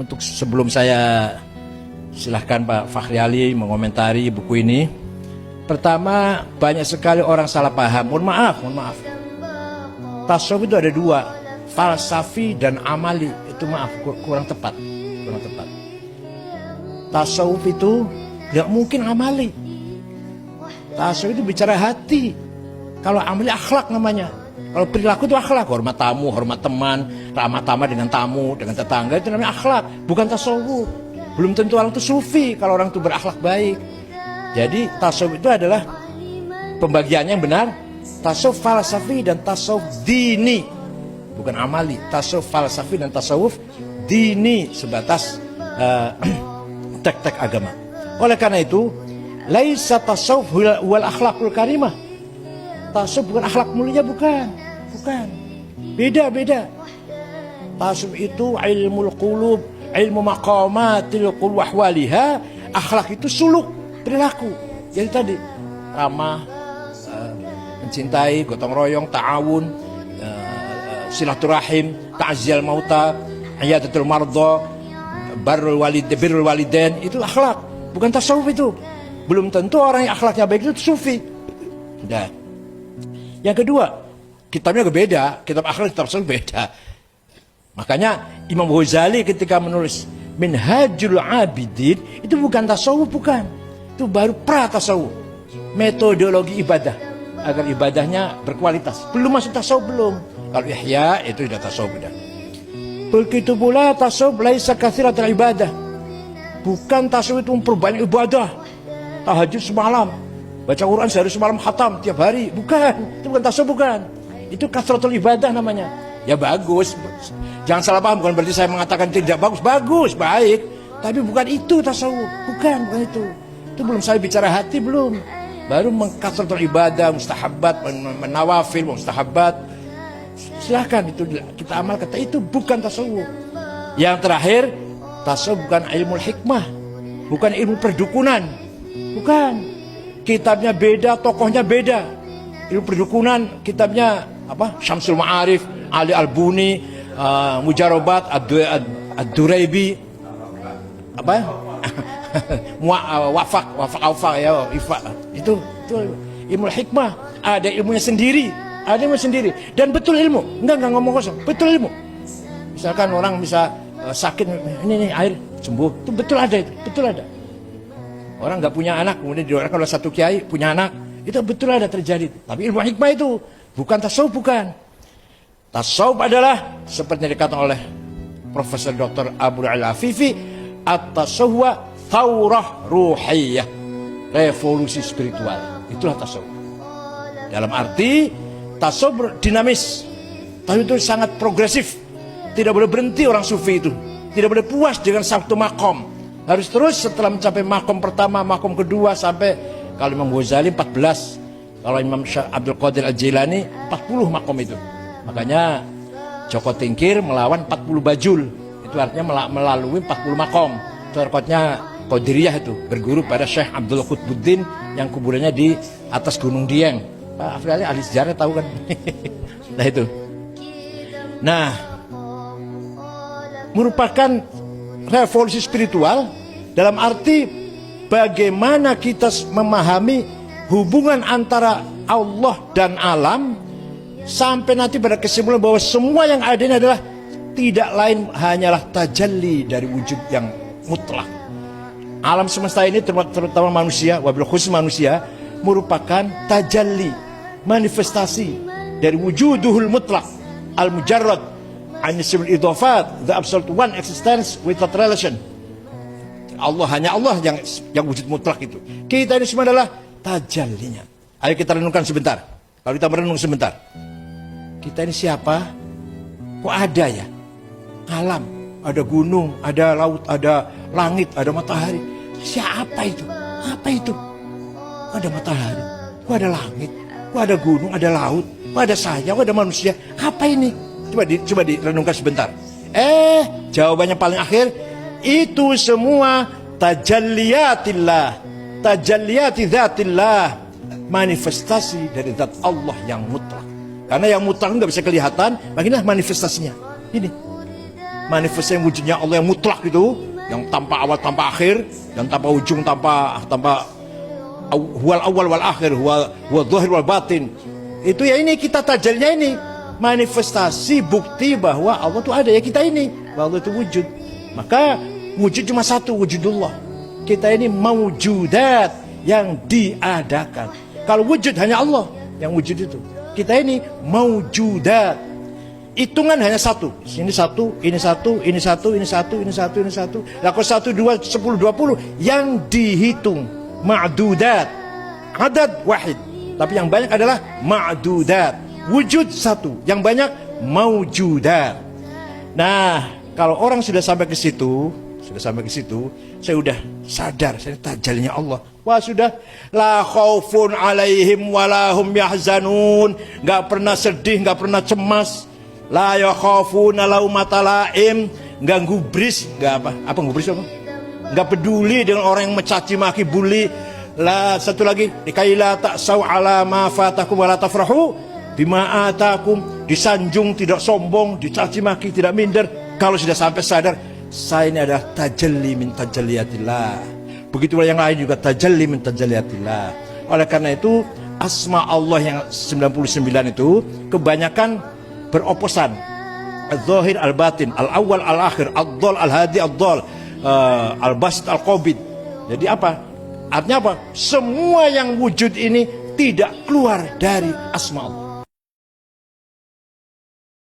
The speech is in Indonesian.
Untuk sebelum saya silahkan Pak Fakhri Ali mengomentari buku ini. Pertama, banyak sekali orang salah paham. Mohon maaf. Tasawuf itu ada dua, falsafi dan amali. Itu maaf, kurang tepat. Tasawuf itu nggak mungkin amali. Tasawuf itu bicara hati. Kalau amali akhlak namanya. Kalau perilaku itu akhlak, hormat tamu, hormat teman, ramah tamah dengan tamu, dengan tetangga, itu namanya akhlak, bukan tasawuf. Belum tentu orang itu sufi kalau orang itu berakhlak baik. Jadi tasawuf itu adalah pembagiannya yang benar, tasawuf falsafi dan tasawuf dini, bukan amali. Tasawuf falsafi dan tasawuf dini sebatas tek-tek agama. Oleh karena itu, laisa tasawuf wal akhlakul karimah. Tasawuf bukan akhlak mulia, bukan. Beda. Tasawuf itu ilmu qulub, ilmu maqamatil qulub wa ahwaliha. Akhlak itu suluk, perilaku. Jadi tadi ramah, mencintai, gotong royong, ta'awun, silaturahim, ta'ziyal mauta, iyadatul mardha, birrul walidain, itu akhlak, bukan tasawuf itu. Belum tentu orang yang akhlaknya baik itu sufi. Nah, yang kedua, kitabnya beda, kitab akhlak, kitab tasawuf beda. Makanya Imam Ghazali ketika menulis Minhajul Abidin, itu bukan tasawuf, bukan. Itu baru pra-tasawuf, metodologi ibadah, agar ibadahnya berkualitas. Belum masuk tasawuf, belum. Kalau Ihya itu sudah tasawuf, sudah. Begitu pula tasawuf laisa katsiratul ibadah. Bukan tasawuf itu memperbanyak ibadah. Tahajud semalam, baca Quran sehari semalam khatam tiap hari, bukan. Itu bukan tasawuf, bukan. Itu katsratul ibadah namanya. Ya bagus. Jangan salah paham, bukan berarti saya mengatakan tidak bagus, baik. Tapi bukan itu tasawuf, bukan itu. Itu belum saya bicara hati, belum. Baru mengkatsratul ibadah, mustahabbat, menawafil, mustahabbat. Silahkan itu kita amal, kata itu bukan tasawuf. Yang terakhir, tasawuf bukan ilmu hikmah, bukan ilmu perdukunan, bukan. Kitabnya beda, tokohnya beda. Ilmu perdukunan kitabnya apa? Syamsul Ma'arif, Ali Al-Buni, Mujarobat, Ad-Duraibi, apa? Wafak ya, itu ilmu hikmah. Ada ilmunya sendiri. Dan betul ilmu, enggak ngomong kosong, betul ilmu. Misalkan orang bisa sakit, ini air sembuh, itu betul ada. Orang nggak punya anak, kemudian didoakan oleh satu kiai punya anak, itu betul ada terjadi. Tapi ilmu hikmah itu bukan tasawuf, bukan. Tasawuf adalah seperti yang dikatakan oleh Profesor Dr. Abu Al-Afifi, at-tasawwuf thawrah ruhiyah, revolusi spiritual. Itulah tasawuf. Dalam arti tasawuf dinamis, tapi itu sangat progresif. Tidak boleh berhenti orang sufi itu. Tidak boleh puas dengan satu makom. Harus terus setelah mencapai makom pertama, makom kedua, sampai kalau Imam Ghazali 14, kalau Imam Abdul Qadir Al-Jilani 40 makom itu. Makanya Joko Tingkir melawan 40 bajul. Itu artinya melalui 40 makom. Itu rekodnya Qadiriyah itu, berguru pada Syekh Abdul Qutbuddin yang kuburannya di atas Gunung Dieng. Pak Afri Ali ahli sejarah tahu kan. Nah itu. Nah, merupakan revolusi spiritual dalam arti bagaimana kita memahami hubungan antara Allah dan alam, sampai nanti pada kesimpulan bahwa semua yang ada ini adalah tidak lain hanyalah tajalli dari wujud yang mutlak. Alam semesta ini terutama manusia, wabil khusus manusia, merupakan tajalli, manifestasi dari wujuduhul mutlak, al-mujarrad, an-nisbul idhafat, the absolute one existence without relation. Allah, hanya Allah yang wujud mutlak itu. Kita ini semua adalah tajallinya. Ayo kita renungkan sebentar. Kalau kita merenung sebentar, kita ini siapa? Kok ada ya? Alam, ada gunung, ada laut, ada langit, ada matahari. Siapa itu? Apa itu? Kok ada matahari? Kok ada langit? Kok ada gunung, ada laut? Kok ada saya? Kok ada manusia? Apa ini? Coba direnungkan sebentar. Jawabannya paling akhir, itu semua tajalliyatillah, tajalliyati dzatillah, manifestasi dari zat Allah yang mutlak. Karena yang mutlak nggak bisa kelihatan, makanya manifestasinya. Ini manifestasi wujudnya Allah yang mutlak itu, yang tanpa awal tanpa akhir, yang tanpa ujung tanpa huwal awal wal akhir, huwa dzahir wal batin. Itu ya ini kita tajalnya ini manifestasi bukti bahwa Allah itu ada, ya kita ini bahwa Allah itu wujud. Maka wujud cuma satu, wujudullah. Kita ini maujudat yang diadakan. Kalau wujud hanya Allah yang wujud itu. Kita ini maujudat. Hitungan hanya satu. Ini satu, ini satu, ini satu, ini satu, ini satu, ini satu. Laku 1, 2, 10, 20 yang dihitung ma'dudat. Adad wahid. Tapi yang banyak adalah ma'dudat. Wujud satu, yang banyak maujudat. Nah, kalau orang sudah sampai ke situ, saya udah sadar, saya tajalnya Allah. Wah sudah, la khaufun alaihim walahum yahzanun. Gak pernah sedih, gak pernah cemas. La yakhafuna laumata laim. Gak gubris, gak apa gubris apa? Gak peduli dengan orang yang mencaci maki, bully. La satu lagi, dikaila ta'sau ala ma fatakum wa la tafrahu bima atakum. Disanjung, tidak sombong, dicaci maki, tidak minder. Kalau sudah sampai sadar, saya ini adalah tajalli min tajalliyatillah. Begitu yang lain juga tajalli min tajalliyatillah. Oleh karena itu, asma Allah yang 99 itu kebanyakan beroposan. Al-Zahir, Al-Batin, Al-Awwal, Al-Akhir, Ad-Dhal, Al-Hadi, Ad-Dhal, Al-Basit, Al-Qabid. Jadi apa? Artinya apa? Semua yang wujud ini tidak keluar dari asma Allah.